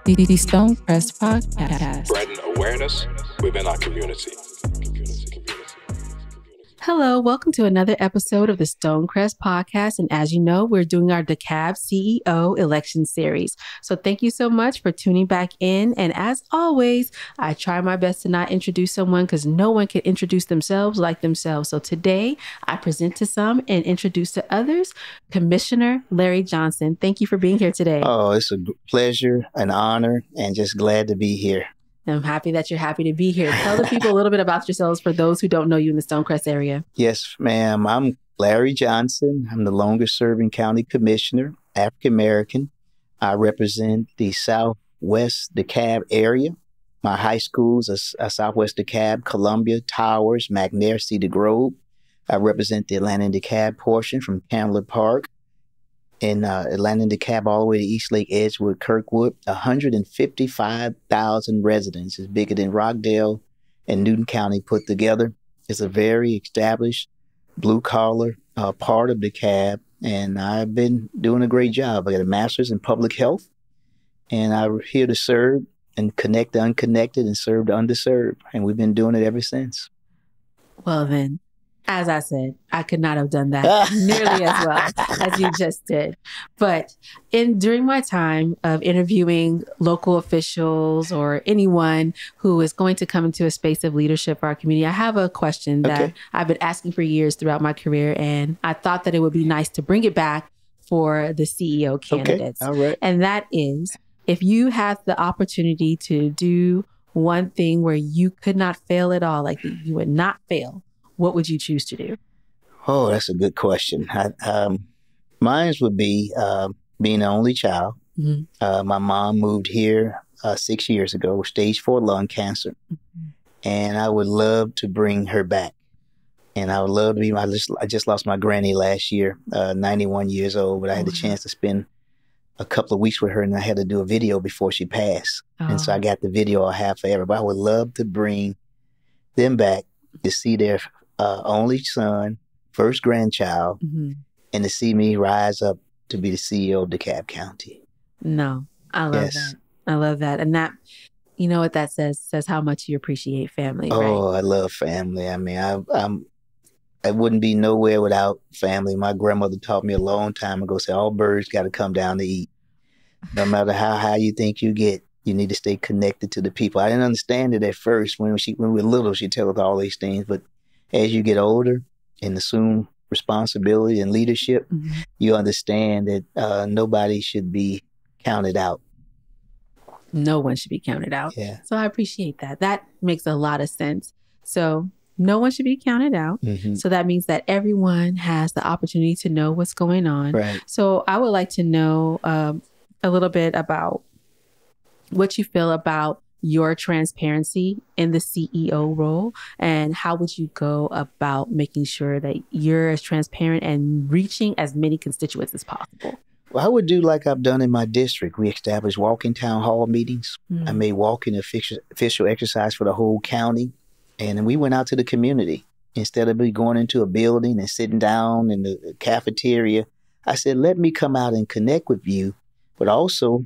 The Stonecrest Podcast. Spreading awareness within our community. Hello, welcome to another episode of the Stonecrest Podcast. And as you know, we're doing our DeKalb CEO election series. So thank you so much for tuning back in. And as always, I try my best to not introduce someone because no one can introduce themselves like themselves. So today I present to some and introduce to others, Commissioner Larry Johnson. Thank you for being here today. Oh, it's a pleasure, an honor, and just glad to be here. I'm happy that you're happy to be here. Tell the people a little bit about yourselves for those who don't know you in the Stonecrest area. Yes, ma'am. I'm Larry Johnson. I'm the longest serving county commissioner, African American. I represent the Southwest DeKalb area. My high schools are Southwest DeKalb, Columbia, Towers, McNair, Cedar Grove. I represent the Atlanta and DeKalb portion from Candler Park. In Atlanta and DeKalb all the way to Eastlake, Edgewood, Kirkwood, 155,000 residents. It's bigger than Rockdale and Newton County put together. It's a very established blue-collar part of DeKalb, and I've been doing a great job. I got a master's in public health, and I'm here to serve and connect the unconnected and serve the underserved, and we've been doing it ever since. Well then, as I said, I could not have done that nearly as well as you just did. But during my time of interviewing local officials or anyone who is going to come into a space of leadership for our community, I have a question that I've been asking for years throughout my career. And I thought that it would be nice to bring it back for the CEO candidates. All right. And that is, if you had the opportunity to do one thing where you could not fail at all, like you would not fail, what would you choose to do? Oh, that's a good question. Mine would be being the only child. Mm-hmm. My mom moved here 6 years ago, stage 4 lung cancer. Mm-hmm. And I would love to bring her back. And I would love to be, I just lost my granny last year, 91 years old, but I had the chance to spend a couple of weeks with her, and I had to do a video before she passed. And so I got the video I have forever. But I would love to bring them back to see their only son, first grandchild, and to see me rise up to be the CEO of DeKalb County. No, I love that. I love that. And that, you know what that says how much you appreciate family, right? Oh, I love family. I mean, I wouldn't be nowhere without family. My grandmother taught me a long time ago, say all birds got to come down to eat. No matter how high you think you get, you need to stay connected to the people. I didn't understand it at first. When we were little, she'd tell us all these things, but as you get older and assume responsibility and leadership, you understand that nobody should be counted out. No one should be counted out. Yeah. So I appreciate that. That makes a lot of sense. So no one should be counted out. Mm-hmm. So that means that everyone has the opportunity to know what's going on. Right. So I would like to know a little bit about what you feel about your transparency in the CEO role, and how would you go about making sure that you're as transparent and reaching as many constituents as possible? Well, I would do like I've done in my district. We established walking town hall meetings. I made walking official exercise for the whole county. And then we went out to the community. Instead of me going into a building and sitting down in the cafeteria, I said, let me come out and connect with you, but also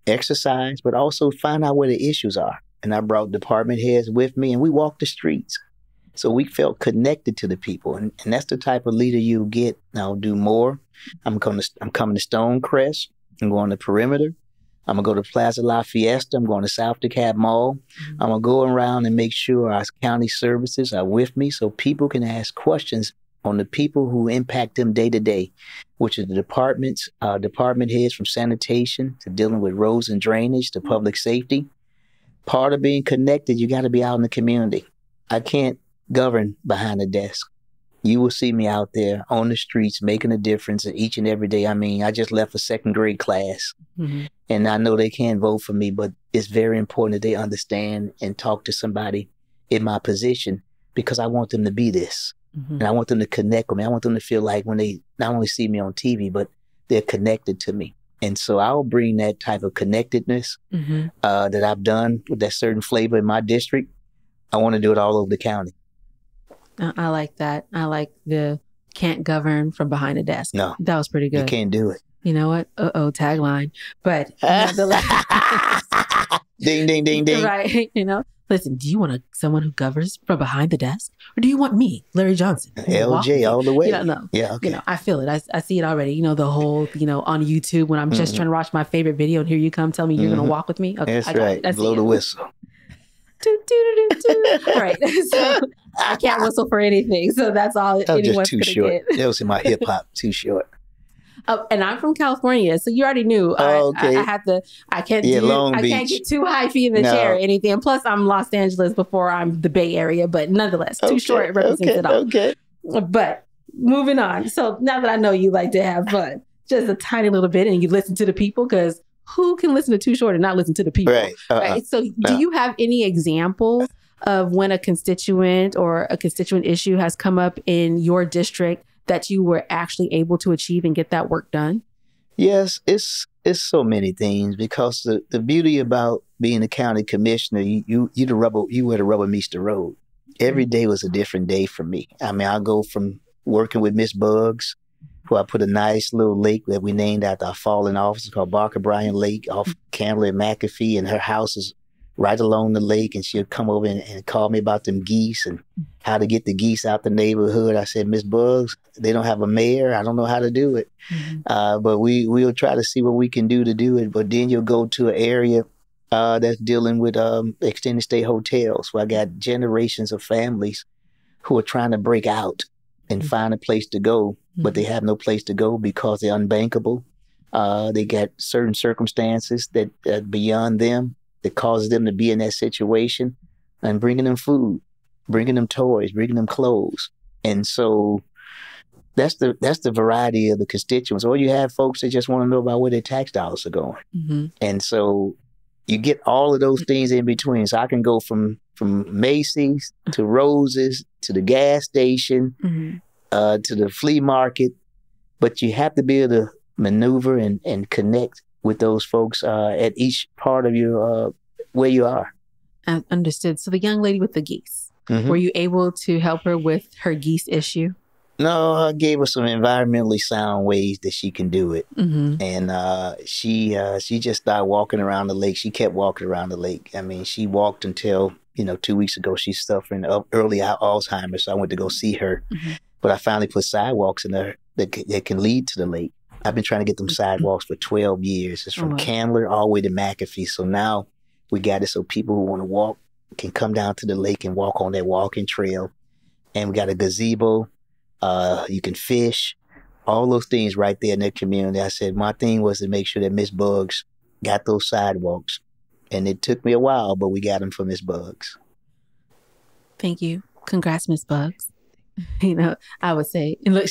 exercise, but also find out where the issues are. And I brought department heads with me, and we walked the streets. So we felt connected to the people. And that's the type of leader you get. I'll do more. I'm coming to Stonecrest. I'm going to Perimeter. I'm going to go to Plaza La Fiesta. I'm going to South DeKalb Mall. I'm going to go around and make sure our county services are with me so people can ask questions on the people who impact them day to day, which is the departments, department heads from sanitation to dealing with roads and drainage to public safety. Part of being connected, you got to be out in the community. I can't govern behind a desk. You will see me out there on the streets making a difference each and every day. I mean, I just left a second grade class, and I know they can't vote for me, but it's very important that they understand and talk to somebody in my position, because I want them to be this. And I want them to connect with me. I want them to feel like when they not only see me on TV, but they're connected to me. And so I'll bring that type of connectedness that I've done with that certain flavor in my district. I want to do it all over the county. I like that. I like the can't govern from behind a desk. No. That was pretty good. You can't do it. You know what? Tagline. But nonetheless. Ding, ding, ding, ding. Right. Listen, do you want someone who governs from behind the desk? Or do you want me, Larry Johnson? LJ all the way. No. Yeah, okay. I feel it. I see it already. The whole, on YouTube when I'm just trying to watch my favorite video and here you come tell me you're going to walk with me. Okay, that's right. Blow the whistle. All right. So I can't whistle for anything. So that's all anyone's going to get. That was in my hip hop, too short. And I'm from California, so you already knew. Okay. I can't get too hyphy in the chair or anything. And plus, I'm Los Angeles before I'm the Bay Area, but nonetheless, too short represents it all. Okay. But moving on. So now that I know you like to have fun, just a tiny little bit, and you listen to the people, because who can listen to Too Short and not listen to the people? Right. Right? So do you have any examples of when a constituent or a constituent issue has come up in your district that you were actually able to achieve and get that work done? Yes, it's so many things, because the beauty about being a county commissioner, you where the rubber meets the road. Every day was a different day for me. I mean, I go from working with Miss Bugs, who I put a nice little lake that we named after our fallen officer called Barker Bryan Lake off Campbell and McAfee, and her house is right along the lake, and she'd come over and call me about them geese and how to get the geese out the neighborhood. I said, Miss Bugs, they don't have a mayor. I don't know how to do it. But we'll try to see what we can do to do it. But then you'll go to an area that's dealing with extended stay hotels, where I got generations of families who are trying to break out and find a place to go, but they have no place to go because they're unbankable. They got certain circumstances that are beyond them, that causes them to be in that situation, and bringing them food, bringing them toys, bringing them clothes. And so that's the variety of the constituents. Or you have folks that just want to know about where their tax dollars are going. And so you get all of those things in between. So I can go from Macy's to Rose's to the gas station to the flea market, but you have to be able to maneuver and connect with those folks at each part of your where you are. Understood. So the young lady with the geese, were you able to help her with her geese issue? No, I gave her some environmentally sound ways that she can do it. And she just started walking around the lake. She kept walking around the lake. I mean, she walked until, 2 weeks ago, she's suffering early Alzheimer's. So I went to go see her. But I finally put sidewalks in there that can lead to the lake. I've been trying to get them sidewalks for 12 years. It's from Candler all the way to McAfee. So now we got it so people who want to walk can come down to the lake and walk on that walking trail. And we got a gazebo. You can fish. All those things right there in their community. I said my thing was to make sure that Miss Bugs got those sidewalks. And it took me a while, but we got them for Miss Bugs. Thank you. Congrats, Miss Bugs. I would say, and look,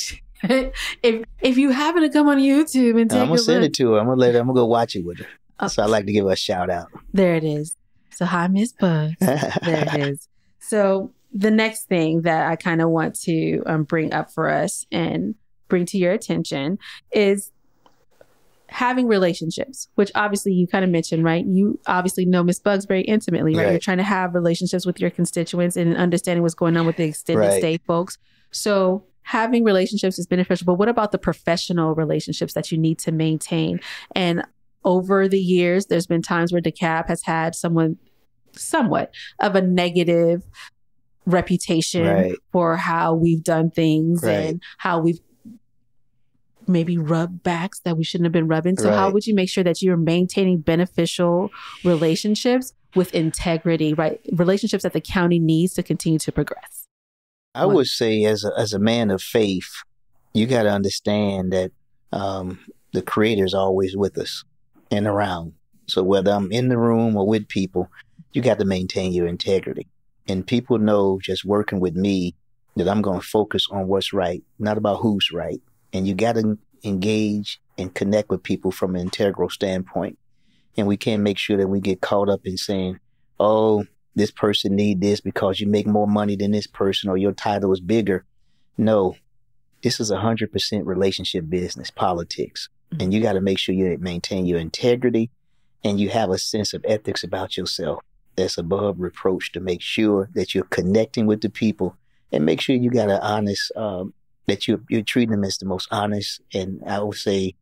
if you happen to come on YouTube and take I'm gonna send look, it to her. I'm gonna go watch it with her. So I'd like to give her a shout out. There it is. So hi, Miss Bugs. There it is. So the next thing that I kind of want to bring up for us and bring to your attention is having relationships, which obviously you kind of mentioned, right? You obviously know Miss Bugs very intimately, right? You're trying to have relationships with your constituents and understanding what's going on with the extended stay folks. So having relationships is beneficial, but what about the professional relationships that you need to maintain? And over the years, there's been times where DeKalb has had somewhat of a negative reputation for how we've done things and how we've maybe rubbed backs that we shouldn't have been rubbing. So how would you make sure that you're maintaining beneficial relationships with integrity, right? Relationships that the county needs to continue to progress. I would say as a man of faith, you got to understand that the Creator is always with us and around. So whether I'm in the room or with people, you got to maintain your integrity. And people know just working with me that I'm going to focus on what's right, not about who's right. And you got to engage and connect with people from an integral standpoint. And we can't make sure that we get caught up in saying, oh, this person need this because you make more money than this person or your title is bigger. No, this is 100% relationship business, politics. And you got to make sure you maintain your integrity and you have a sense of ethics about yourself that's above reproach, to make sure that you're connecting with the people and make sure you got an honest that you're treating them as the most honest and I would say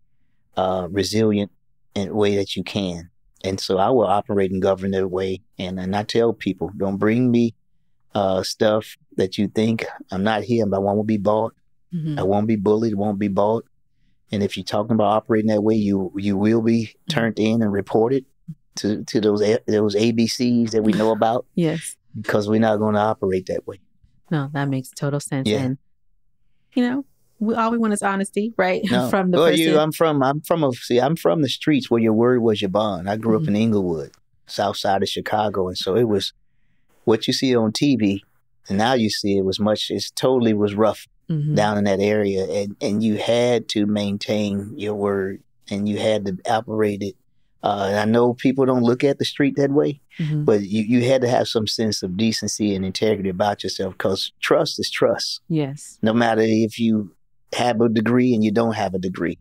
resilient in a way that you can. And so I will operate and govern that way. And I tell people, don't bring me stuff that you think I'm not here, but I won't be bought. I won't be bullied, won't be bought. And if you're talking about operating that way, you will be turned in and reported to those ABCs that we know about. Yes. Because we're not going to operate that way. No, that makes total sense. Yeah. And, all we want is honesty, right? No. From the person. I'm from the streets where your word was your bond. I grew up in Inglewood, south side of Chicago. And so it was what you see on TV. And now you see it totally was rough down in that area. And you had to maintain your word and you had to operate it. And I know people don't look at the street that way, but you had to have some sense of decency and integrity about yourself because trust is trust. Yes. No matter if you have a degree and you don't have a degree,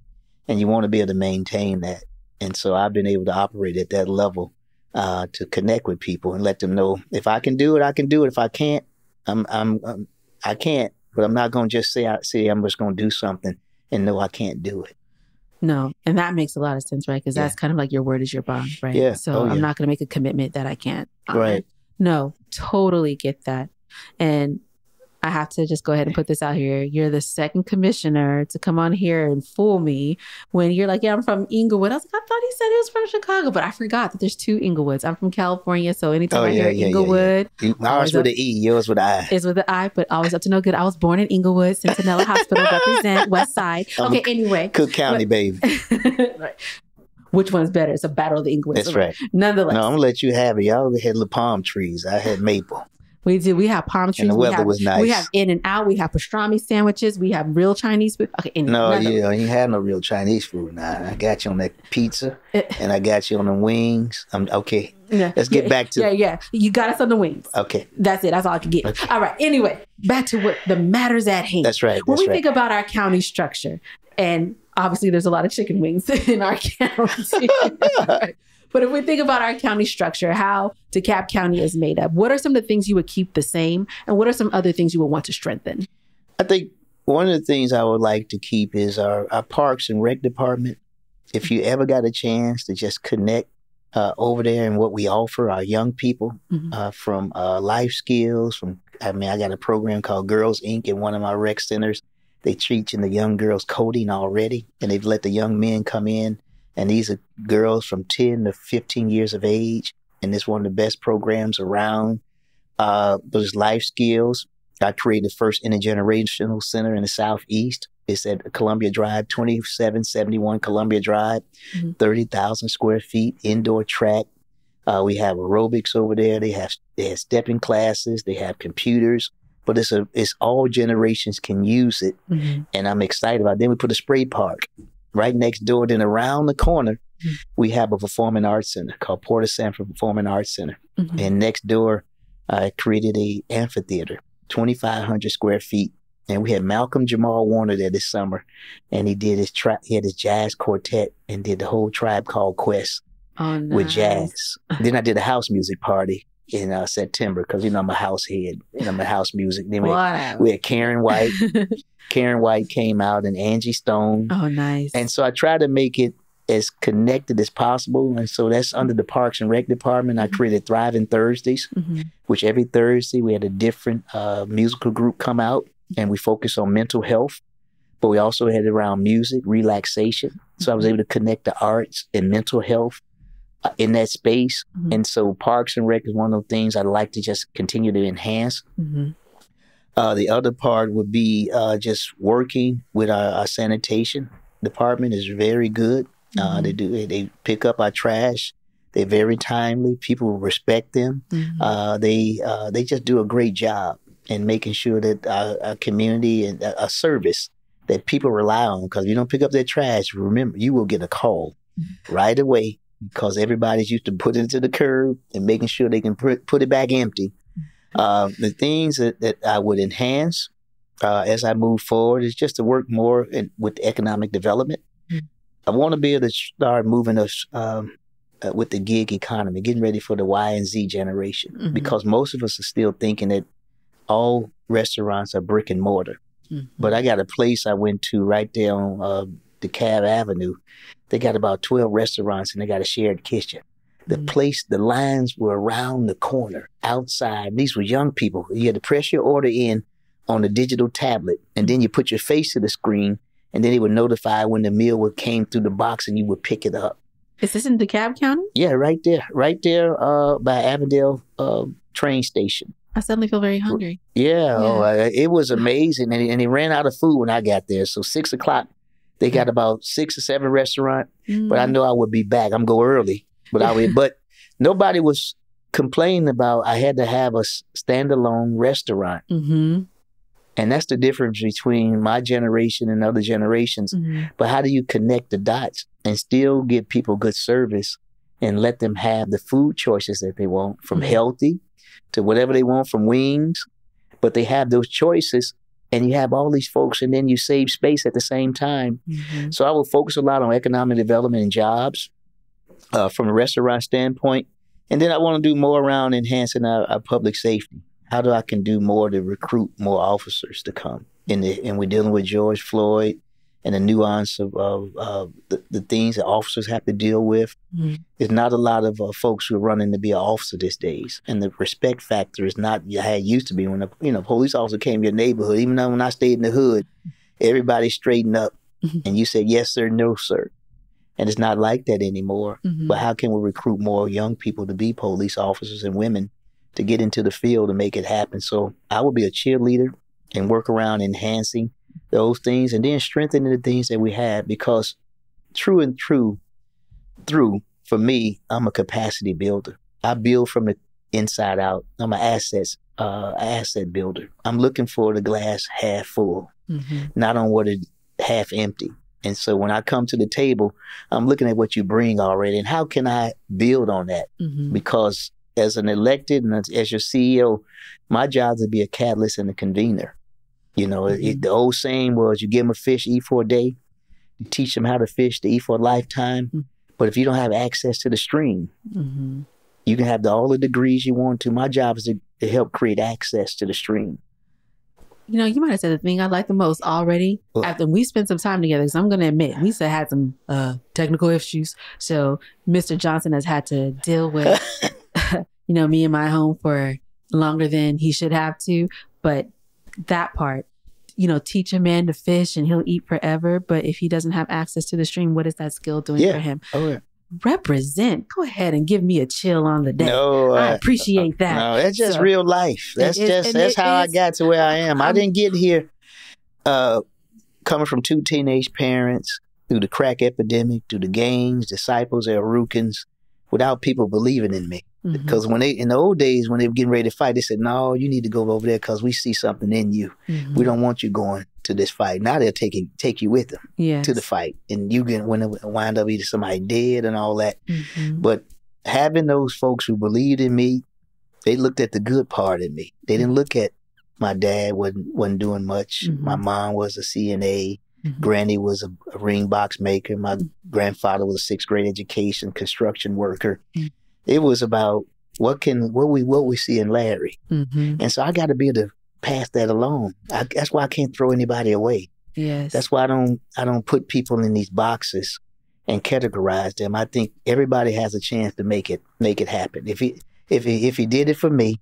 and you want to be able to maintain that. And so I've been able to operate at that level to connect with people and let them know if I can do it, I can do it. If I can't, I can't. But I'm not going to just say I'm just going to do something and know I can't do it. No. And that makes a lot of sense, right? Because that's kind of like your word is your bond, right? Yeah. So I'm not going to make a commitment that I can't. Right. No, totally get that. And I have to just go ahead and put this out here. You're the second commissioner to come on here and fool me when you're like, yeah, I'm from Inglewood. I was like, I thought he said he was from Chicago, but I forgot that there's two Inglewoods. I'm from California. So anytime I hear Inglewood. Ours with an E, yours with an I. It's with an I, but always up to no good. I was born in Inglewood, Centinela Hospital, represent West Side. Okay, anyway. Cook County, baby. Right. Which one's better? It's a battle of the Ingwoods. That's right. Nonetheless. No, I'm going to let you have it. Y'all had little palm trees. I had maple. We do. We have palm trees. And the weather was nice. We have In-N-Out. We have pastrami sandwiches. We have real Chinese food. Okay. No, you ain't had no real Chinese food. Nah, I got you on that pizza and I got you on the wings. Okay. Yeah. Let's get back to Yeah. You got us on the wings. Okay. That's it. That's all I can get. Okay. All right. Anyway, back to what the matters at hand. That's right. When we think about our county structure, and obviously there's a lot of chicken wings in our county. But if we think about our county structure, how DeKalb County is made up, what are some of the things you would keep the same? And what are some other things you would want to strengthen? I think one of the things I would like to keep is our Parks and Rec department. If you ever got a chance to just connect over there and what we offer our young people from life skills, I got a program called Girls Inc. in one of my rec centers. They teaching the young girls coding already, and they've let the young men come in. And these are girls from 10 to 15 years of age. And it's one of the best programs around. Those life skills. I created the first intergenerational center in the Southeast. It's at Columbia Drive, 2771 Columbia Drive, 30,000 square feet, indoor track. We have aerobics over there. They have stepping classes. They have computers. But it's all generations can use it. And I'm excited about it. Then we put a spray park right next door. Then around the corner, we have a performing arts center called Porter Sanford Performing Arts Center. And next door, I created a amphitheater, 2,500 square feet. And we had Malcolm Jamal Warner there this summer. And he did he had his jazz quartet and did the whole Tribe Called Quest with jazz. Then I did a house music party in September because, I'm a house head and I'm a house music. Then we had Karen White. Karen White came out and Angie Stone. Oh, nice. And so I tried to make it as connected as possible. And so that's under the Parks and Rec department. I created Thriving Thursdays, which every Thursday we had a different musical group come out and we focus on mental health. But we also had it around music, relaxation. So I was able to connect the arts and mental health in that space. And so Parks and Rec is one of those things I'd like to just continue to enhance. The other part would be just working with our sanitation department is very good. They pick up our trash. They're very timely. People respect them. They just do a great job in making sure that our community and a service that people rely on. Because if you don't pick up their trash, remember, you will get a call right away because everybody's used to putting it to the curb and making sure they can put it back empty. The things that I would enhance as I move forward is just to work more with economic development. I want to be able to start moving us with the gig economy, getting ready for the Y and Z generation, because most of us are still thinking that all restaurants are brick and mortar. But I got a place I went to right there on DeKalb Avenue. They got about 12 restaurants and they got a shared kitchen. The place, the lines were around the corner, outside. These were young people. You had to press your order in on a digital tablet, and then you put your face to the screen, and then it would notify when the meal came through the box, and you would pick it up. Is this in DeKalb County? Yeah, right there by Avondale train station. I suddenly feel very hungry. Yeah. It was amazing, and they ran out of food when I got there. So 6 o'clock, they got about 6 or 7 restaurants, but I know I would be back. I'm go early. But nobody was complaining about I had to have a standalone restaurant. And that's the difference between my generation and other generations. But how do you connect the dots and still give people good service and let them have the food choices that they want, from healthy to whatever they want, from wings, but they have those choices, and you have all these folks, and then you save space at the same time. So I will focus a lot on economic development and jobs. From a restaurant standpoint. And then I want to do more around enhancing our public safety. How do I can do more to recruit more officers to come? And we're dealing with George Floyd and the nuance of the things that officers have to deal with. There's not a lot of folks who are running to be an officer these days. And the respect factor is not how it used to be. When a police officer came to your neighborhood, even though when I stayed in the hood, everybody straightened up and you said, yes, sir, no, sir. And it's not like that anymore. But how can we recruit more young people to be police officers and women to get into the field and make it happen? So I will be a cheerleader and work around enhancing those things and then strengthening the things that we have, because through, for me, I'm a capacity builder. I build from the inside out. I'm an asset builder. I'm looking for the glass half full, not on what it half empty. And so when I come to the table, I'm looking at what you bring already and how can I build on that? Because as an elected and as your CEO, my job is to be a catalyst and a convener. The old saying was, you give them a fish to eat for a day, you teach them how to fish to eat for a lifetime. But if you don't have access to the stream, you can have all the degrees you want to. My job is to help create access to the stream. You might have said the thing I like the most already after we spent some time together, because I'm going to admit, we still had some technical issues. So Mr. Johnson has had to deal with, me in my home for longer than he should have to. But that part, teach a man to fish and he'll eat forever. But if he doesn't have access to the stream, what is that skill doing for him? Represent. Go ahead and give me a chill on the day. No, I appreciate that. No, that's just real life. That's how I got to where I am. I didn't get here coming from 2 teenage parents, through the crack epidemic, through the gangs, disciples, Arukans, without people believing in me. Because in the old days, when they were getting ready to fight, they said, no, you need to go over there because we see something in you. We don't want you going to this fight. Now they'll take you with them to the fight. And you can wind up either somebody dead and all that. But having those folks who believed in me, they looked at the good part in me. They didn't look at my dad wasn't doing much. My mom was a CNA. Granny was a ring box maker. My grandfather was a 6th grade education construction worker. It was about what we see in Larry. And so I got to be able to pass that along. That's why I can't throw anybody away. That's why I don't put people in these boxes and categorize them. I think everybody has a chance to make it happen. If he did it for me,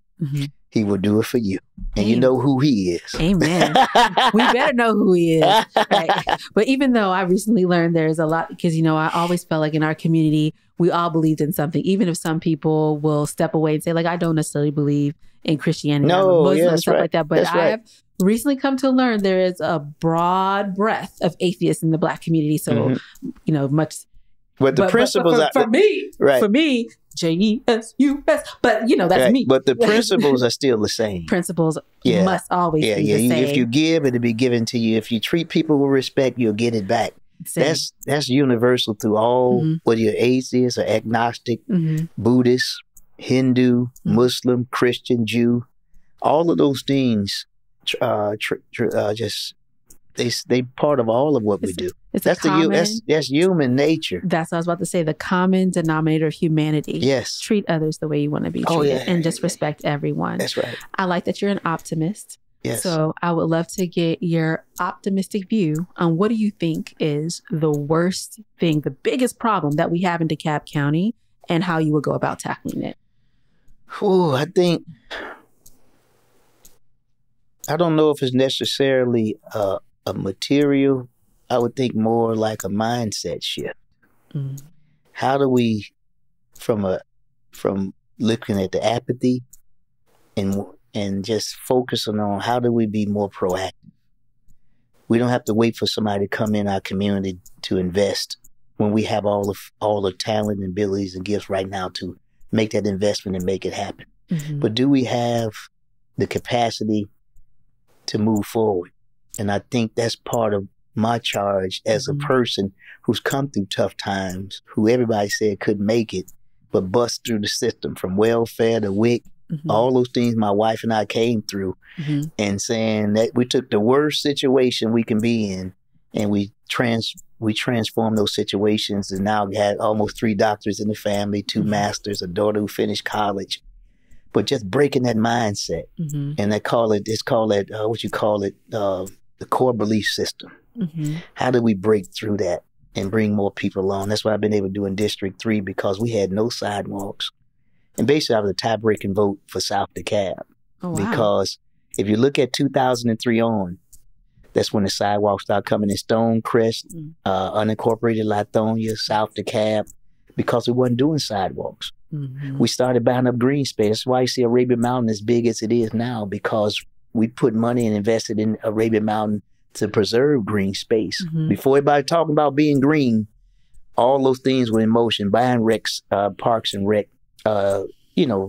he will do it for you. And you know who he is. Amen. We better know who he is. Right? But even though I recently learned there's a lot, because, I always felt like in our community, we all believed in something, even if some people will step away and say, like, I don't necessarily believe in Christianity, Muslim and stuff like that. But I've recently come to learn there is a broad breadth of atheists in the Black community. So, much. But the principles for me, JESUS. But that's me. But the principles are still the same. Principles must always be the same. If you give, it'll be given to you. If you treat people with respect, you'll get it back. Same. That's universal through all, whether you're atheist or agnostic, Buddhist, Hindu, Muslim, Christian, Jew. All of those things they part of all of what we do. That's human nature. That's what I was about to say. The common denominator of humanity. Yes. Treat others the way you want to be treated, and just respect everyone. That's right. I like that you're an optimist. Yes. So I would love to get your optimistic view on what do you think is the worst thing, the biggest problem that we have in DeKalb County, and how you would go about tackling it. I think, I don't know if it's necessarily a material. I would think more like a mindset shift. Mm. How do we, from looking at the apathy and just focusing on how do we be more proactive? We don't have to wait for somebody to come in our community to invest when we have all the talent and abilities and gifts right now to make that investment and make it happen. Mm-hmm. But do we have the capacity to move forward? And I think that's part of my charge as a person who's come through tough times, who everybody said couldn't make it, but bust through the system from welfare to WIC, all those things my wife and I came through, and saying that we took the worst situation we can be in and we transformed those situations, and now had almost 3 doctors in the family, 2 masters, a daughter who finished college. But just breaking that mindset, and it's called the core belief system. How do we break through that and bring more people along? That's what I've been able to do in District 3, because we had no sidewalks. And basically, I was a tie-breaking vote for South DeKalb. Oh, wow. Because if you look at 2003 on, that's when the sidewalks started coming in Stonecrest, unincorporated Lithonia, South DeKalb, because we wasn't doing sidewalks. We started buying up green space. That's why you see Arabian Mountain as big as it is now, because we put money and invested in Arabian Mountain to preserve green space. Before everybody talking about being green, all those things were in motion, buying parks and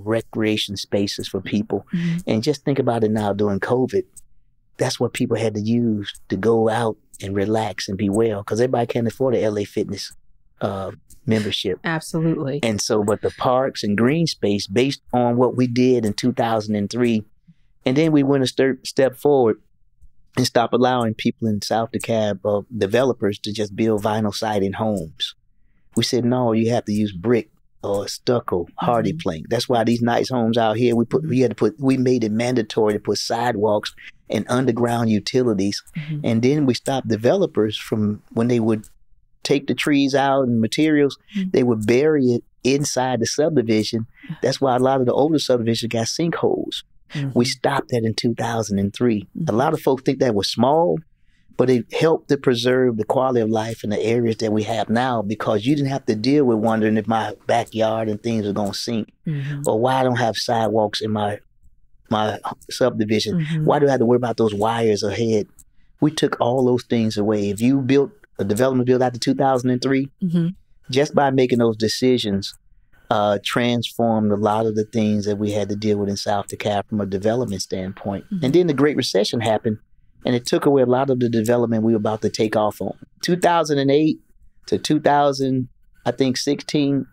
recreation spaces for people. And just think about it now during COVID. That's what people had to use to go out and relax and be well, because everybody can't afford a LA Fitness membership. Absolutely. And so, but the parks and green space, based on what we did in 2003, and then we went a step forward and stopped allowing people in South DeKalb, developers, to just build vinyl siding homes. We said, no, you have to use brick or stucco, hardy plank. That's why these nice homes out here, we made it mandatory to put sidewalks and underground utilities. And then we stopped developers from, when they would take the trees out and materials, they would bury it inside the subdivision. That's why a lot of the older subdivisions got sinkholes. We stopped that in 2003. A lot of folks think that was small, but it helped to preserve the quality of life in the areas that we have now, because you didn't have to deal with wondering if my backyard and things are going to sink, or why I don't have sidewalks in my subdivision. Why do I have to worry about those wires ahead? We took all those things away. If you built a development built after 2003, just by making those decisions, transformed a lot of the things that we had to deal with in South DeKalb from a development standpoint. And then the Great Recession happened, and it took away a lot of the development we were about to take off on. 2008 to 2016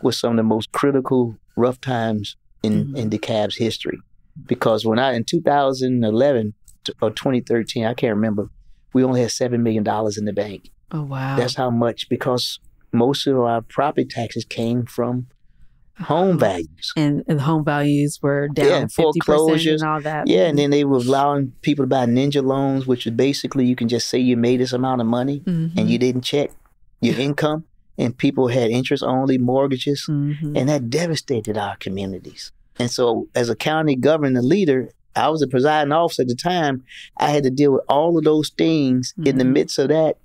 was some of the most critical, rough times in DeKalb's history. Because in 2011 or 2013, I can't remember, we only had $7 million in the bank. Oh, wow. That's how much, because most of our property taxes came from home values. And home values were down 50% and all that. Yeah, and then they were allowing people to buy ninja loans, which is basically you can just say you made this amount of money and you didn't check your income. And people had interest-only mortgages. And that devastated our communities. And so as a county governing leader, I was a presiding officer at the time. I had to deal with all of those things in the midst of that,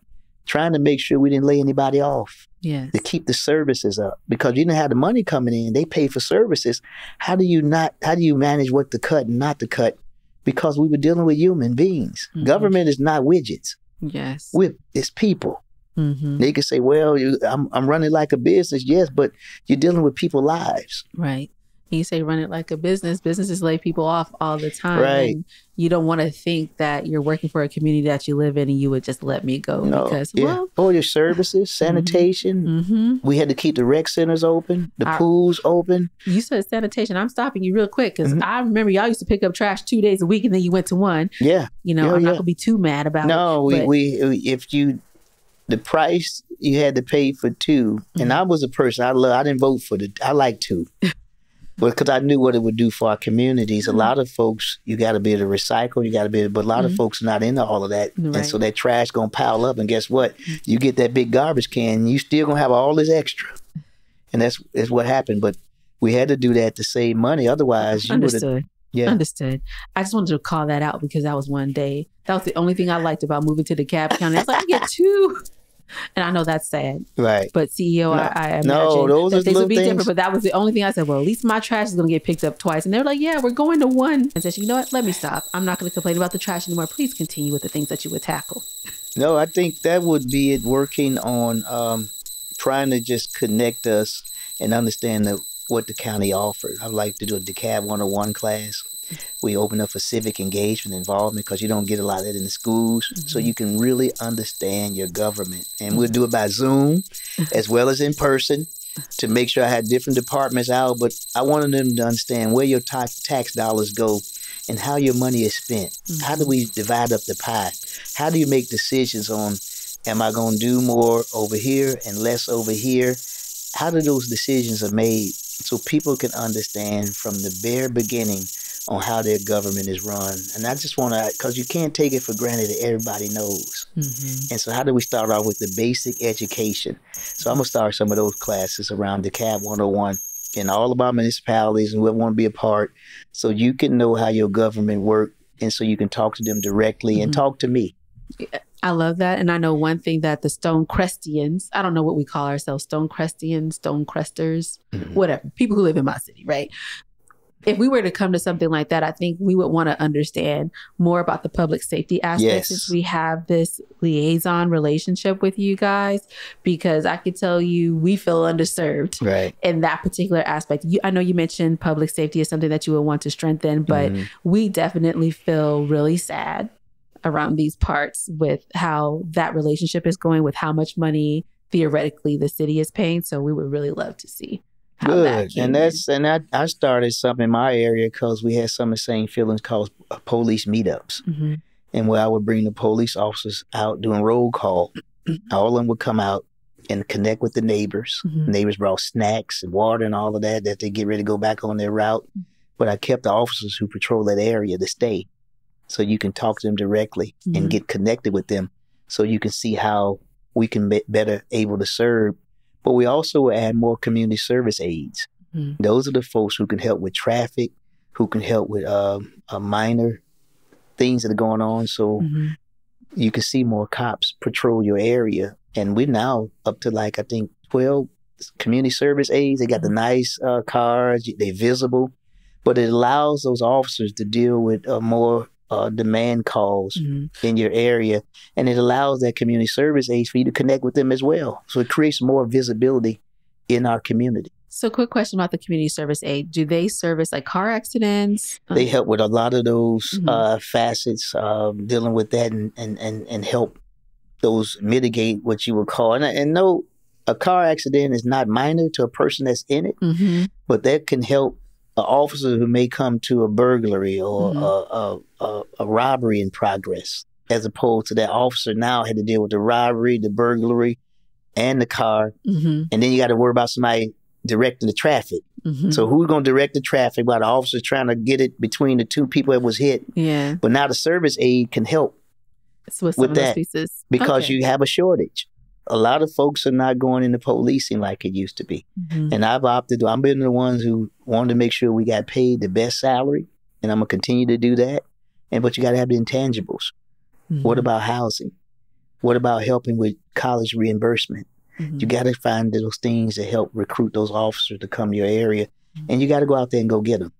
trying to make sure we didn't lay anybody off. Yes. To keep the services up, because you didn't have the money coming in. They pay for services. How do you manage what to cut and not to cut? Because we were dealing with human beings. Government is not widgets. Yes. It's people. They can say, well, I'm running like a business. Yes, but you're dealing with people's lives. Right. You say run it like a business. Businesses lay people off all the time. Right. And you don't want to think that you're working for a community that you live in and you would just let me go. No. Because, all your services, sanitation. We had to keep the rec centers open, the pools open. You said sanitation. I'm stopping you real quick because I remember y'all used to pick up trash 2 days a week and then you went to one. Yeah. I'm not going to be too mad about it. No, the price you had to pay for two, and I was a person, I didn't vote for I like two. But because I knew what it would do for our communities, a lot of folks, you got to be able to recycle, you got to be able, but a lot of folks are not into all of that. Right. And so that trash going to pile up. And guess what? You get that big garbage can, you still going to have all this extra. And that's what happened. But we had to do that to save money. Otherwise, you would have. Understood. Yeah. Understood. I just wanted to call that out because that was one day. That was the only thing I liked about moving to DeKalb County. I was like, I get two. And I know that's sad. Right. But CEO, I imagine those that things would be things. different. But that was the only thing I said, well, at least my trash is going to get picked up twice. And they were like, yeah, we're going to one. And said, you know what? Let me stop. I'm not going to complain about the trash anymore. Please continue with the things that you would tackle. No, I think that would be it, working on trying to just connect us and understand what the county offered. I'd like to do a DeKalb 101 class. We open up for civic engagement involvement because you don't get a lot of that in the schools. So you can really understand your government. And we'll do it by Zoom as well as in person to make sure I had different departments out. But I wanted them to understand where your tax dollars go and how your money is spent. How do we divide up the pie? How do you make decisions on, am I going to do more over here and less over here? How do those decisions are made so people can understand from the very beginning on how their government is run? And I just want to, because you can't take it for granted that everybody knows. And so how do we start off with the basic education? So I'm going to start some of those classes around DeKalb 101 in all of our municipalities and whoever want to be a part, so you can know how your government works and so you can talk to them directly and talk to me. I love that. And I know one thing that the Stonecrestians, I don't know what we call ourselves, Stonecrestians, Stonecresters, whatever, people who live in my city, right? If we were to come to something like that, I think we would want to understand more about the public safety aspect since we have this liaison relationship with you guys, because I could tell you we feel underserved in that particular aspect. I know you mentioned public safety is something that you would want to strengthen, but we definitely feel really sad around these parts with how that relationship is going, with how much money theoretically the city is paying. So we would really love to see. Good. And I started something in my area because we had some of the same feelings called police meetups. And where I would bring the police officers out doing roll call. All of them would come out and connect with the neighbors. Neighbors brought snacks and water and all of that they get ready to go back on their route. But I kept the officers who patrol that area to stay so you can talk to them directly and get connected with them so you can see how we can be better able to serve. But we also add more community service aides. Those are the folks who can help with traffic, who can help with minor things that are going on. So you can see more cops patrol your area. And we're now up to I think 12 community service aides. They got the nice cars, they're visible. But it allows those officers to deal with more demand calls in your area. And it allows that community service aides for you to connect with them as well. So it creates more visibility in our community. So quick question about the community service aid. Do they service car accidents? They help with a lot of those facets, dealing with that and help those mitigate what you would call. And no, a car accident is not minor to a person that's in it, but that can help an officer who may come to a burglary or a robbery in progress, as opposed to that officer now had to deal with the robbery, the burglary, and the car. And then you got to worry about somebody directing the traffic. So who's going to direct the traffic while the officer's trying to get it between the two people that was hit? But now the service aide can help with that because you have a shortage. A lot of folks are not going into policing like it used to be. And I've been the ones who wanted to make sure we got paid the best salary. And I'm going to continue to do that. But you got to have the intangibles. What about housing? What about helping with college reimbursement? You got to find those things that help recruit those officers to come to your area. And you got to go out there and go get them.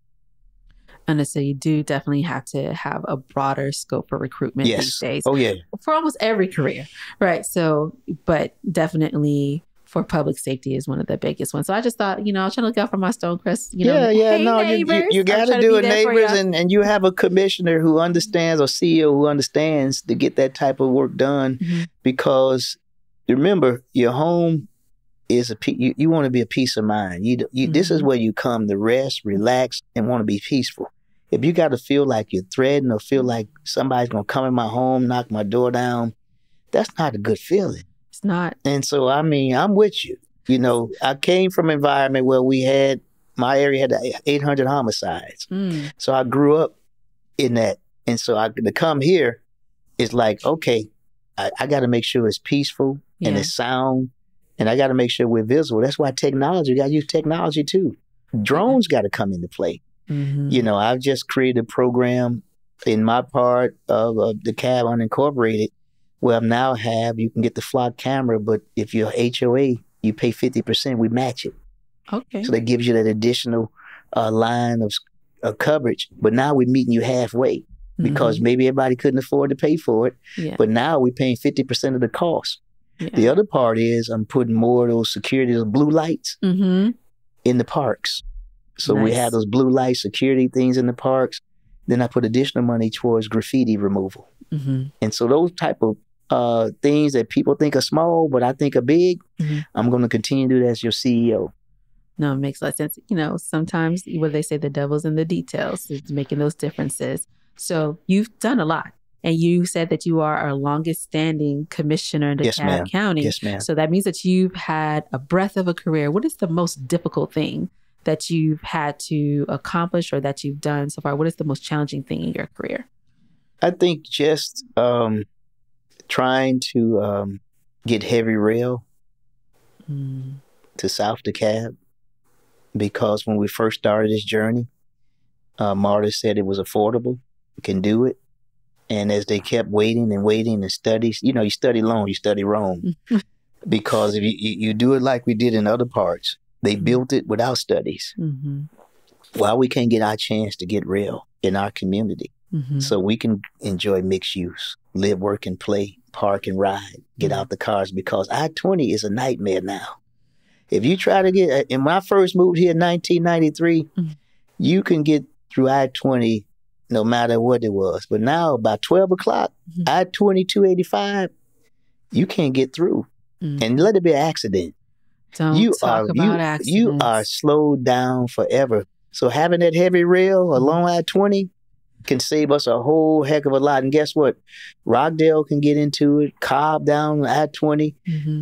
And so you do definitely have to have a broader scope for recruitment these days. Oh, yeah. For almost every career. Right. So, but definitely for public safety is one of the biggest ones. So I just thought, I was trying to look out for my Stonecrest, you got to do it, neighbors. And you have a commissioner who understands or CEO who understands to get that type of work done. Because remember, your home is you want to be a peace of mind. This is where you come to rest, relax, and want to be peaceful. If you got to feel like you're threatened or feel like somebody's going to come in my home, knock my door down, that's not a good feeling. It's not. And so, I'm with you. I came from an environment where we had my area had 800 homicides. So I grew up in that. And so to come here is like, okay, I got to make sure it's peaceful and it's sound. And I got to make sure we're visible. That's why we got to use technology too. Drones got to come into play. You know, I've just created a program in my part of DeKalb Unincorporated where I now you can get the flock camera, but if you're HOA, you pay 50%, we match it. Okay. So that gives you that additional line of coverage. But now we're meeting you halfway because maybe everybody couldn't afford to pay for it. Yeah. But now we're paying 50% of the cost. Yeah. The other part is I'm putting more of those security, those blue lights in the parks. So we have those blue light security things in the parks. Then I put additional money towards graffiti removal. And so those type of things that people think are small, but I think are big, I'm going to continue to do that as your CEO. No, it makes a lot of sense. You know, sometimes what they say, the devil's in the details, is making those differences. So you've done a lot. And you said that you are our longest standing commissioner in DeKalb County. Yes, ma'am. So that means that you've had a breadth of a career. What is the most difficult thing that you've had to accomplish or that you've done so far? What is the most challenging thing in your career? I think just trying to get heavy rail to South DeKalb, because when we first started this journey, Marta said it was affordable, we can do it. And as they kept waiting and studies, you know, you study long, you study wrong. Because if you do it like we did in other parts, they built it without studies. Why we can't get our chance to get real in our community so we can enjoy mixed use, live, work, and play, park and ride, get out the cars, because I-20 is a nightmare now. If you try to get, and when I first moved here in 1993, you can get through I-20 no matter what it was. But now, by 12 o'clock, I-20, 285, you can't get through. And let it be an accident. Don't talk about accidents. You are slowed down forever. So having that heavy rail along I-20 can save us a whole heck of a lot. And guess what? Rockdale can get into it. Cobb down I-20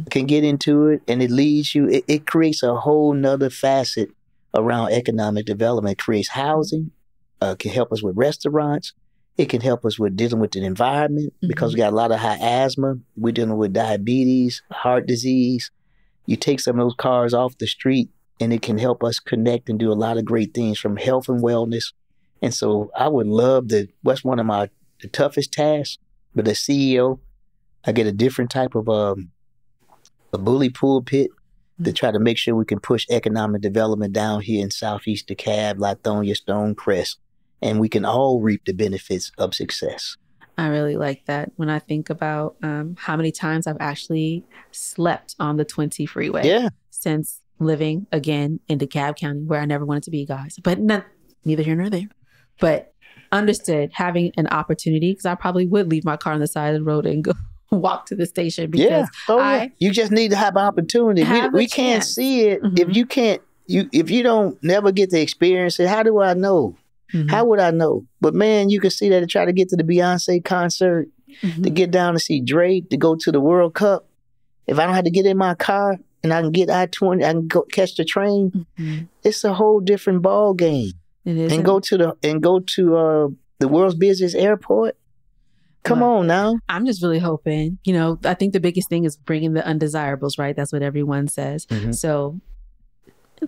can get into it. And it leads you, it creates a whole nother facet around economic development. It creates housing. Can help us with restaurants. It can help us with dealing with the environment because we got a lot of high asthma. We're dealing with diabetes, heart disease. You take some of those cars off the street and it can help us connect and do a lot of great things from health and wellness. And so I would love what's one of the toughest tasks, but as CEO, I get a different type of a bully pulpit to try to make sure we can push economic development down here in Southeast DeKalb, Lithonia, Stonecrest, and we can all reap the benefits of success. I really like that when I think about how many times I've actually slept on the 20 freeway since living, again, in DeKalb County, where I never wanted to be, guys. But neither here nor there. But understood, having an opportunity, because I probably would leave my car on the side of the road and go walk to the station because you just need to have an opportunity. We can't see it if you don't never get to experience it. How do I know? How would I know? But man, you can see that to try to get to the Beyonce concert, to get down to see Drake, to go to the World Cup. If I don't have to get in my car and I can get I-20, I can go catch the train. It's a whole different ball game. It is. And go to the world's busiest airport. Come on now. I'm just really hoping, I think the biggest thing is bringing the undesirables, right? That's what everyone says. So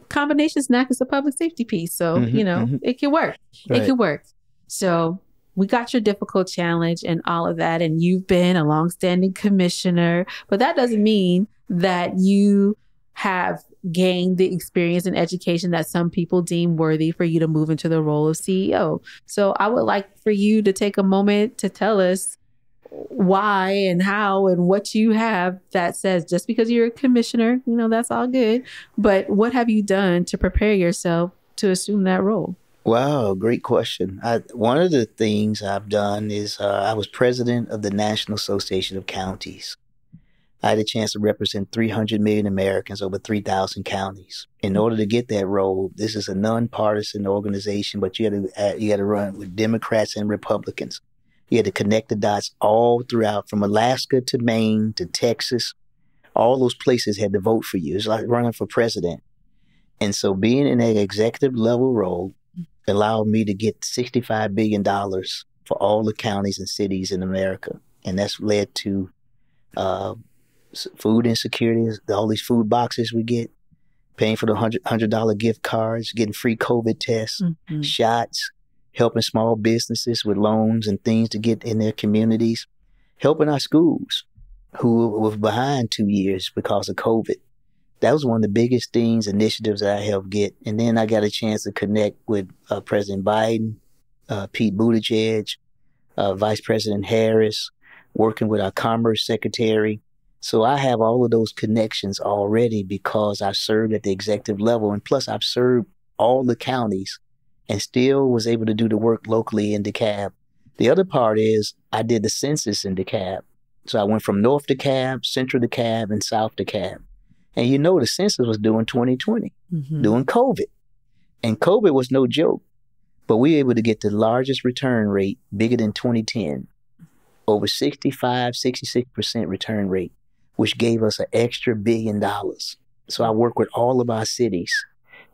combination snack is a public safety piece. So, it can work. Right. It can work. So we got your difficult challenge and all of that. And you've been a longstanding commissioner, but that doesn't mean that you have gained the experience and education that some people deem worthy for you to move into the role of CEO. So I would like for you to take a moment to tell us why and how and what you have that says, just because you're a commissioner, that's all good. But what have you done to prepare yourself to assume that role? Wow, great question. One of the things I've done is I was president of the National Association of Counties. I had a chance to represent 300 million Americans over 3,000 counties. In order to get that role, this is a nonpartisan organization, but you got to run with Democrats and Republicans. You had to connect the dots all throughout, from Alaska to Maine to Texas. All those places had to vote for you. It's like running for president. And so being in an executive level role allowed me to get $65 billion for all the counties and cities in America. And that's led to food insecurity, all these food boxes we get, paying for the $100 gift cards, getting free COVID tests, shots, helping small businesses with loans and things to get in their communities, helping our schools who were behind 2 years because of COVID. That was one of the biggest things, initiatives that I helped get. And then I got a chance to connect with President Biden, Pete Buttigieg, Vice President Harris, working with our Commerce Secretary. So I have all of those connections already because I served at the executive level. And plus I've served all the counties and still was able to do the work locally in DeKalb. The other part is I did the census in DeKalb. So I went from North DeKalb, Central DeKalb, and South DeKalb. And you know the census was doing 2020, doing COVID. And COVID was no joke. But we were able to get the largest return rate, bigger than 2010, over 66% return rate, which gave us an extra $1 billion. So I worked with all of our cities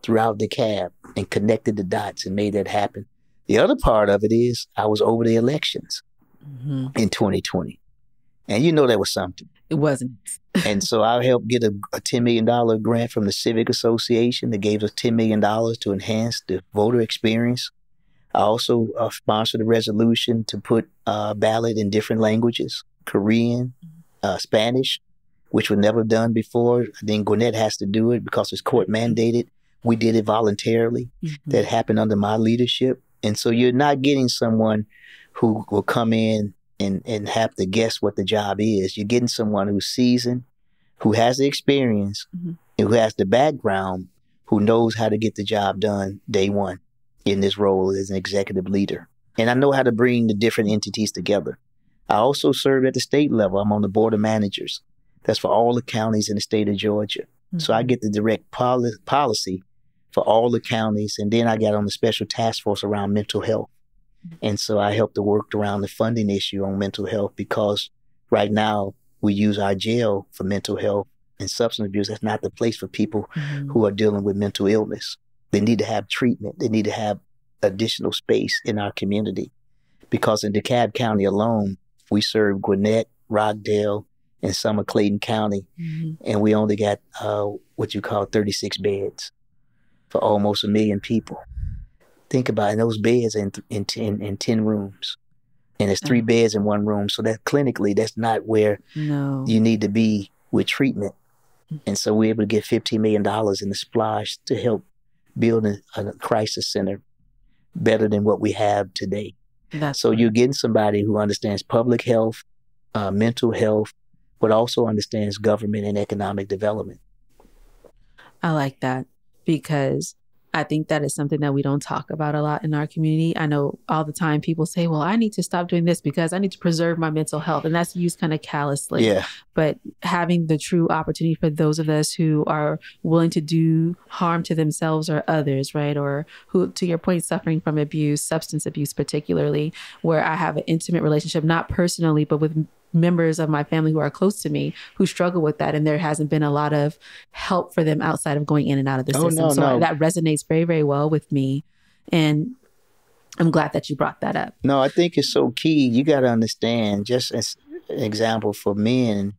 throughout DeKalb and connected the dots and made that happen. The other part of it is I was over the elections in 2020. And you know that was something. It wasn't. And so I helped get a $10 million grant from the Civic Association that gave us $10 million to enhance the voter experience. I also sponsored a resolution to put ballot in different languages, Korean, Spanish, which was never done before. Then Gwinnett has to do it because it's court mandated. We did it voluntarily. That happened under my leadership. And so you're not getting someone who will come in and have to guess what the job is. You're getting someone who's seasoned, who has the experience, and who has the background, who knows how to get the job done day one in this role as an executive leader. And I know how to bring the different entities together. I also serve at the state level. I'm on the board of managers. That's for all the counties in the state of Georgia. So I get the direct policy for all the counties. And then I got on the special task force around mental health. And so I helped to work around the funding issue on mental health because right now we use our jail for mental health and substance abuse. That's not the place for people who are dealing with mental illness. They need to have treatment. They need to have additional space in our community because in DeKalb County alone, we serve Gwinnett, Rockdale, and some of Clayton County. And we only got what you call 36 beds for almost 1 million people. Think about it, those beds in 10 rooms. And it's 3 beds in 1 room. So that clinically, that's not where you need to be with treatment. And so we're able to get $15 million in the splash to help build a crisis center better than what we have today. So you're getting somebody who understands public health, mental health, but also understands government and economic development. I like that because I think that is something that we don't talk about a lot in our community. I know all the time people say, well, I need to stop doing this because I need to preserve my mental health. And that's used kind of callously. Yeah. But having the true opportunity for those of us who are willing to do harm to themselves or others, right? Or who, to your point, suffering from abuse, substance abuse particularly, where I have an intimate relationship, not personally, but with members of my family who are close to me who struggle with that. And there hasn't been a lot of help for them outside of going in and out of the system. So that resonates very, very well with me. And I'm glad that you brought that up. No, I think it's so key. You got to understand, just as an example for men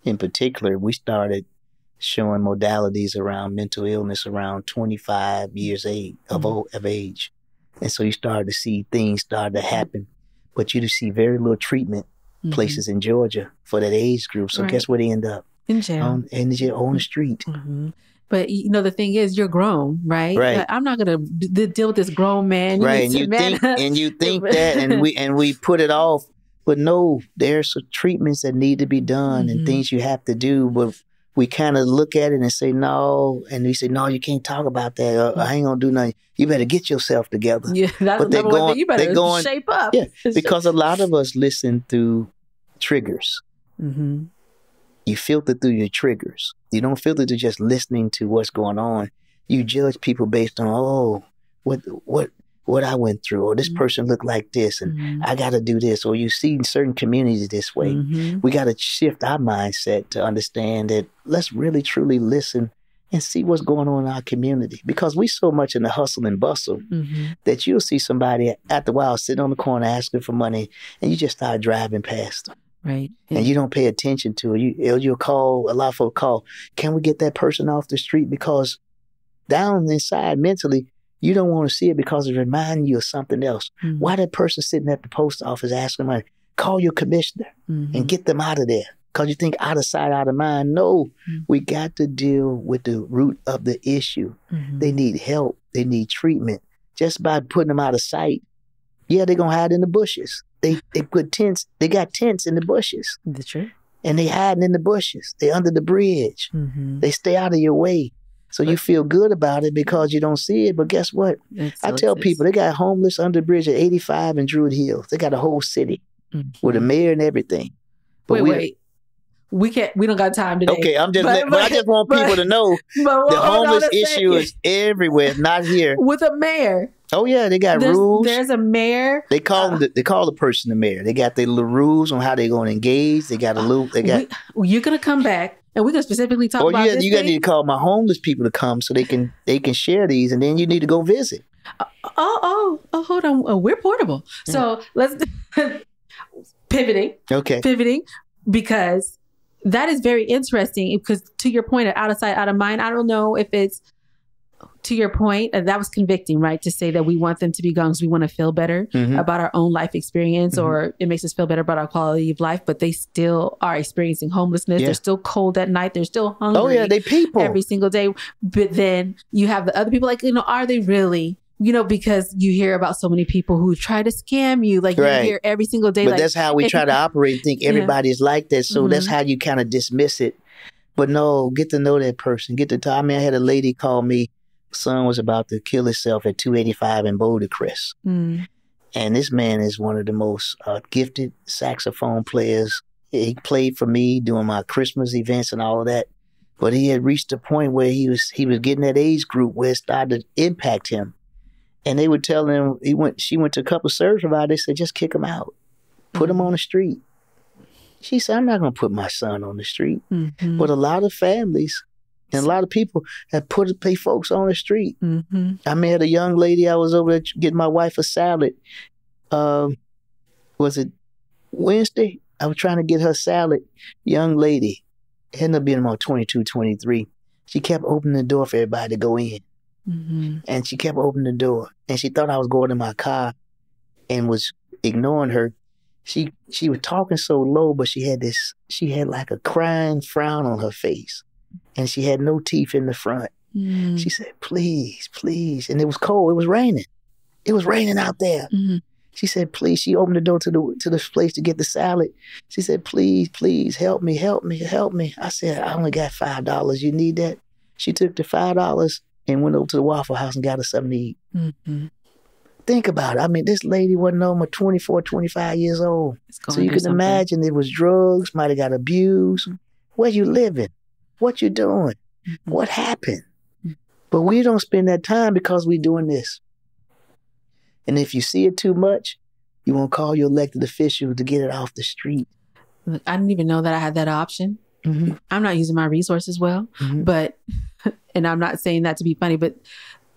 in particular, we started showing modalities around mental illness around 25 years of age. And so you started to see things start to happen, but you see very little treatment places in Georgia for that age group. So guess where they end up? In jail. On the street. But you know, the thing is, you're grown, right? Right. I'm not going to deal with this grown man. Right. And you think that, and we put it off. But no, there's some treatments that need to be done and things you have to do. But we kind of look at it and say no, and we say no, you can't talk about that. I ain't gonna do nothing. You better get yourself together. Yeah, that's but they're going. You better shape up. Yeah, because a lot of us listen through triggers. You filter through your triggers. You don't filter through just listening to what's going on. You judge people based on what I went through, or this person looked like this, and I got to do this, or you see certain communities this way. We got to shift our mindset to understand that let's really truly listen and see what's going on in our community. Because we so much in the hustle and bustle that you'll see somebody after a while sitting on the corner asking for money, and you just start driving past them. Right. And you don't pay attention to it. You'll call, a lot of folks call, can we get that person off the street? Because down inside mentally, you don't want to see it because it reminds you of something else. Why that person sitting at the post office asking money? Call your commissioner and get them out of there. Because you think out of sight, out of mind. No, we got to deal with the root of the issue. They need help. They need treatment. Just by putting them out of sight, yeah, they're going to hide in the bushes. They put tents. They got tents in the bushes. That's true. And they hiding in the bushes. They under the bridge. They stay out of your way. So you feel good about it because you don't see it. But guess what? I tell people, they got homeless under the bridge at 85 in Druid Hills. They got a whole city with a mayor and everything. But wait. We don't got time today. Okay, but I just want people to know the homeless issue is everywhere, not here. With a mayor. Oh yeah, they got rules. There's a mayor. They call the person the mayor. They got their little rules on how they're going to engage. They got a loop. You're gonna come back, and we're gonna specifically talk about this. You got to call my homeless people to come so they can share these, and then you need to go visit. Hold on. We're portable, so let's pivoting. Okay, pivoting because. That is very interesting because to your point of out of sight, out of mind, I don't know if it's to your point, and that was convicting, right? To say that we want them to be gone because we want to feel better about our own life experience or it makes us feel better about our quality of life, but they still are experiencing homelessness. Yeah. They're still cold at night. They're still hungry. Oh yeah, they people. Every single day. But then you have the other people like, are they really? Because you hear about so many people who try to scam you. Like you hear every single day. But that's how we try to operate. Think everybody's like that. So that's how you kind of dismiss it. But no, get to know that person. Get to talk. I mean, I had a lady call me. Son was about to kill himself at 285 in Boulder Crest. And this man is one of the most gifted saxophone players. He played for me during my Christmas events and all of that. But he had reached a point where he was getting that age group where it started to impact him. And they would tell him, she went to a couple of service providers, they said, just kick him out. Put him on the street. She said, I'm not going to put my son on the street. But a lot of families and a lot of people have put folks on the street. I met a young lady, I was over there getting my wife a salad. Was it Wednesday? I was trying to get her salad. Young lady, ended up being about 22, 23. She kept opening the door for everybody to go in. And she kept opening the door. And she thought I was going in my car and was ignoring her. She was talking so low, but she had like a crying frown on her face. And she had no teeth in the front. She said, please, please. And it was cold. It was raining. It was raining out there. She said, please. She opened the door to the place to get the salad. She said, please, please, help me, help me, help me. I said, I only got $5. You need that? She took the $5 and went over to the Waffle House and got us something to eat. Think about it. I mean, this lady wasn't over 24, 25 years old. So you can imagine it was drugs, might have got abused. Where you living? What you doing? What happened? But we don't spend that time because we doing this. And if you see it too much, you won't call your elected official to get it off the street. Look, I didn't even know that I had that option. I'm not using my resources well, but, and I'm not saying that to be funny, but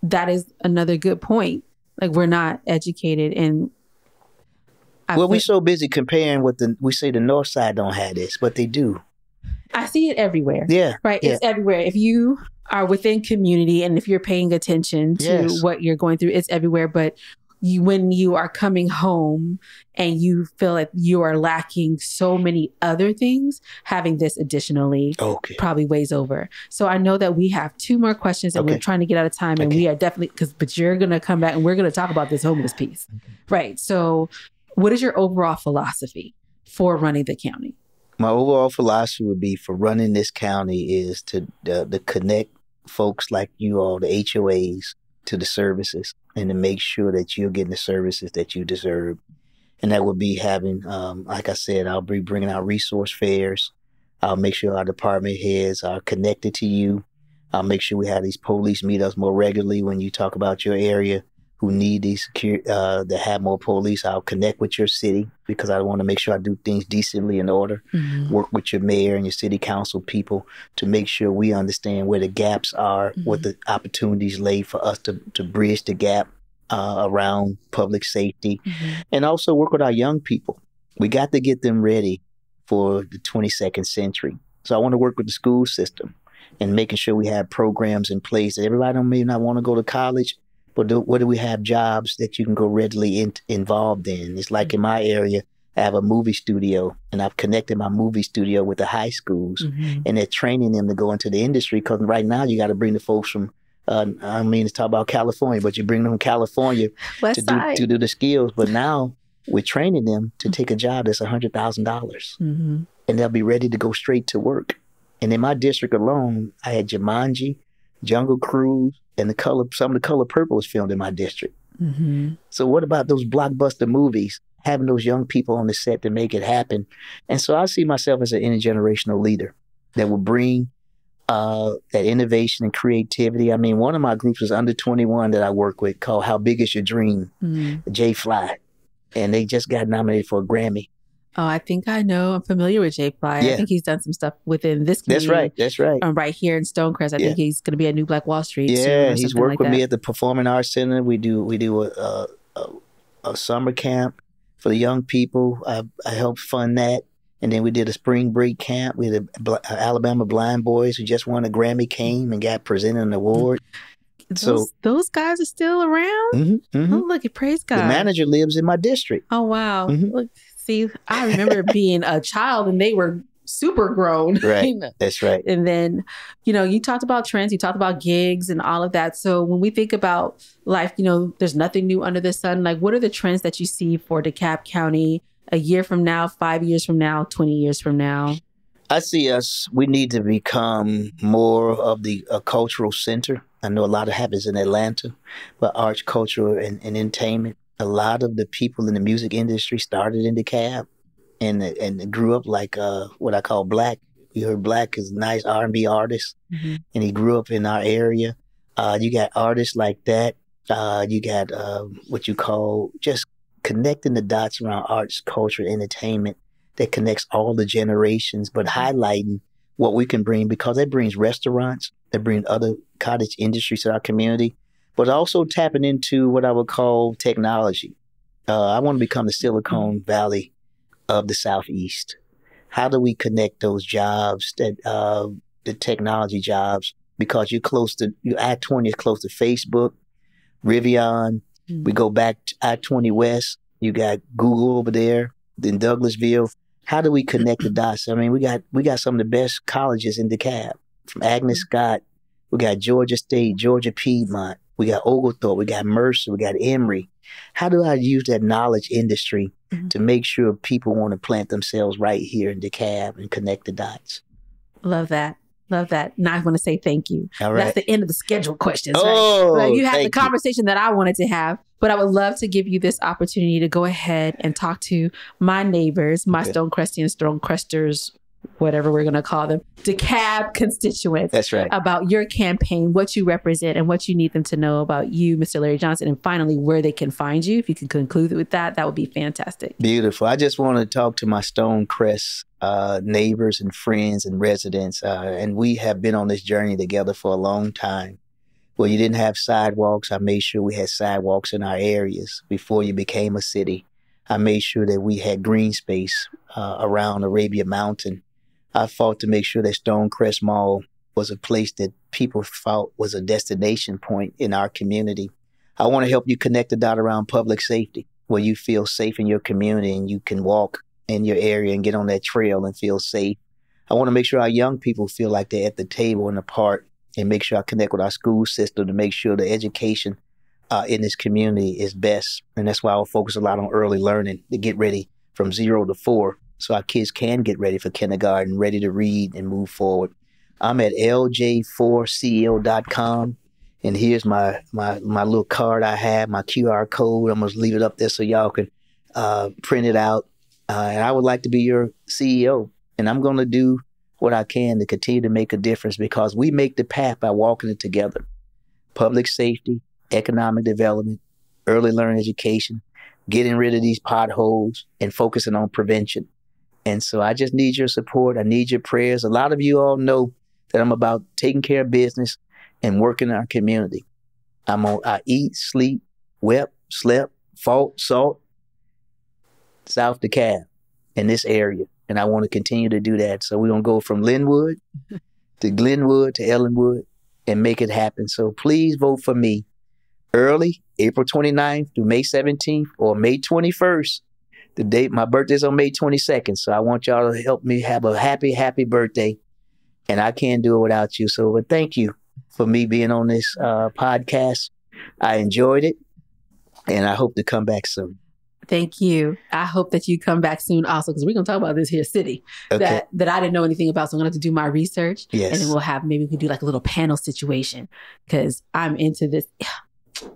that is another good point. Like we're not educated and we're so busy comparing we say the North Side don't have this, but they do. I see it everywhere. Yeah. Right. Yeah. It's everywhere. If you are within community and if you're paying attention to what you're going through, it's everywhere. But when you are coming home and you feel like you are lacking so many other things, having this additionally probably weighs over. So I know that we have 2 more questions and we're trying to get out of time and we are definitely, but you're going to come back and we're going to talk about this homeless piece. Right. So what is your overall philosophy for running the county? My overall philosophy would be for running this county is to connect folks like you all, the HOAs, to the services and to make sure that you're getting the services that you deserve. And that would be having, like I said, I'll be bringing out resource fairs. I'll make sure our department heads are connected to you. I'll make sure we have these police meetups more regularly when you talk about your area, who need these to have more police. I'll connect with your city because I want to make sure I do things decently in order. Work with your mayor and your city council people to make sure we understand where the gaps are, what the opportunities lay for us to bridge the gap around public safety, and also work with our young people. We got to get them ready for the 22nd century. So I want to work with the school system and making sure we have programs in place that everybody may not want to go to college, but what do we have jobs that you can go readily involved in? It's like in my area, I have a movie studio, and I've connected my movie studio with the high schools, and they're training them to go into the industry because right now you got to bring the folks from, I mean, to talk about California, but you bring them from California to do the skills. But now we're training them to take a job that's $100,000, and they'll be ready to go straight to work. And in my district alone, I had Jumanji, Jungle Cruise, and some of the Color Purple was filmed in my district. So what about those blockbuster movies, having those young people on the set to make it happen? And so I see myself as an intergenerational leader that will bring that innovation and creativity. I mean, one of my groups is under 21 that I work with called How Big Is Your Dream? Jay Fly. And they just got nominated for a Grammy. Oh, I think I know. I'm familiar with Jay Fly. Yeah. I think he's done some stuff within this community. That's right. Right here in Stonecrest. I think he's going to be at New Black Wall Street soon. Yeah, he's worked with me at the Performing Arts Center. We do a summer camp for the young people. I helped fund that. And then we did a spring break camp. We had Alabama Blind Boys who just won a Grammy, came and got presented an award. Those guys are still around? Oh, look, praise God. The manager lives in my district. Oh, wow. Look, see, I remember being a child and they were super grown. Right. That's right. And then, you talked about trends, you talked about gigs and all of that. So when we think about life, there's nothing new under the sun. Like, what are the trends that you see for DeKalb County a year from now, 5 years from now, 20 years from now? I see we need to become more of the cultural center. I know a lot of happens in Atlanta, but arts, culture, and entertainment. A lot of the people in the music industry started in DeKalb and grew up like what I call Black. You heard Black is a nice R&B artist, and he grew up in our area. You got artists like that. You got what you call just connecting the dots around arts, culture, entertainment that connects all the generations, but highlighting what we can bring because that brings restaurants, that brings other cottage industries to our community, but also tapping into what I would call technology. I want to become the Silicon Valley of the Southeast. How do we connect those jobs, the technology jobs? Because I-20 is close to Facebook, Rivian. We go back to I-20 West. You got Google over there in Douglasville. How do we connect the dots? I mean, we got some of the best colleges in DeKalb, from Agnes Scott. We got Georgia State, Georgia Piedmont. We got Oglethorpe. We got Mercer. We got Emory. How do I use that knowledge industry to make sure people want to plant themselves right here in DeKalb and connect the dots? Love that. Love that. Now I want to say thank you. All right. That's the end of the scheduled questions. Oh, right? You had the conversation that I wanted to have, but I would love to give you this opportunity to go ahead and talk to my neighbors, my Stonecrestians, Stonecresters, whatever we're going to call them, DeKalb constituents. That's right. About your campaign, what you represent, and what you need them to know about you, Mr. Larry Johnson, and finally, where they can find you. If you can conclude with that, that would be fantastic. Beautiful. I just want to talk to my Stonecrest neighbors and friends and residents, and we have been on this journey together for a long time. Well, you didn't have sidewalks. I made sure we had sidewalks in our areas before you became a city. I made sure that we had green space around Arabia Mountain. I fought to make sure that Stonecrest Mall was a place that people felt was a destination point in our community. I want to help you connect the dot around public safety, where you feel safe in your community and you can walk in your area and get on that trail and feel safe. I want to make sure our young people feel like they're at the table in the park, and make sure I connect with our school system to make sure the education in this community is best. And that's why I'll focus a lot on early learning to get ready from 0 to 4. So our kids can get ready for kindergarten, ready to read and move forward. I'm at lj4ceo.com. And here's my little card I have, my QR code. I'm going to leave it up there so y'all can print it out. And I would like to be your CEO. And I'm going to do what I can to continue to make a difference, because we make the path by walking it together. Public safety, economic development, early learning education, getting rid of these potholes, and focusing on prevention. And so I just need your support. I need your prayers. A lot of you all know that I'm about taking care of business and working in our community. I eat, sleep, wept, slept, fought, salt, South DeKalb in this area. And I want to continue to do that. So we're going to go from Linwood to Glenwood to Ellenwood and make it happen. So please vote for me early, April 29th through May 17th or May 21st. The date, my birthday's on May 22nd. So I want y'all to help me have a happy, happy birthday. And I can't do it without you. So but thank you for me being on this podcast. I enjoyed it. And I hope to come back soon. Thank you. I hope that you come back soon also, because we're going to talk about this here city that I didn't know anything about. So I'm going to have to do my research. Yes. And then maybe we can do like a little panel situation because I'm into this.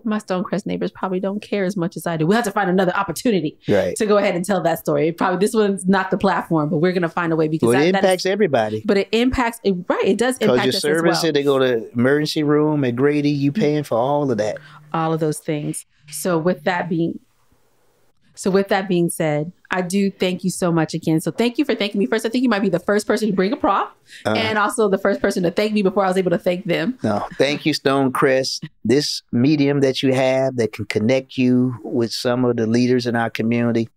My Stonecrest neighbors probably don't care as much as I do. We'll have to find another opportunity to go ahead and tell that story. Probably this one's not the platform, but we're going to find a way because it impacts everybody. But it impacts, right, it does impact us as well. Because your service, they go to emergency room at Grady, you paying for all of that. All of those things. So with that being said, I do thank you so much again. So thank you for thanking me. First, I think you might be the first person to bring a prop and also the first person to thank me before I was able to thank them. No, thank you, Stonecrest. This medium that you have that can connect you with some of the leaders in our community,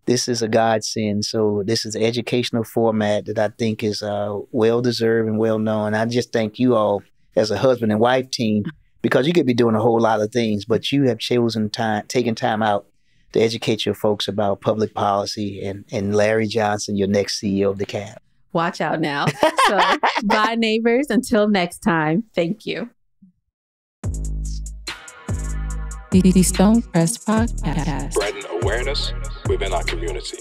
this is a godsend. So this is an educational format that I think is well-deserved and well-known. I just thank you all as a husband and wife team because you could be doing a whole lot of things, but you have taken time out to educate your folks about public policy and Larry Johnson, your next CEO of DeKalb. Watch out now. So bye, neighbors. Until next time. Thank you. The Stonecrest Podcast. Spreading awareness within our community.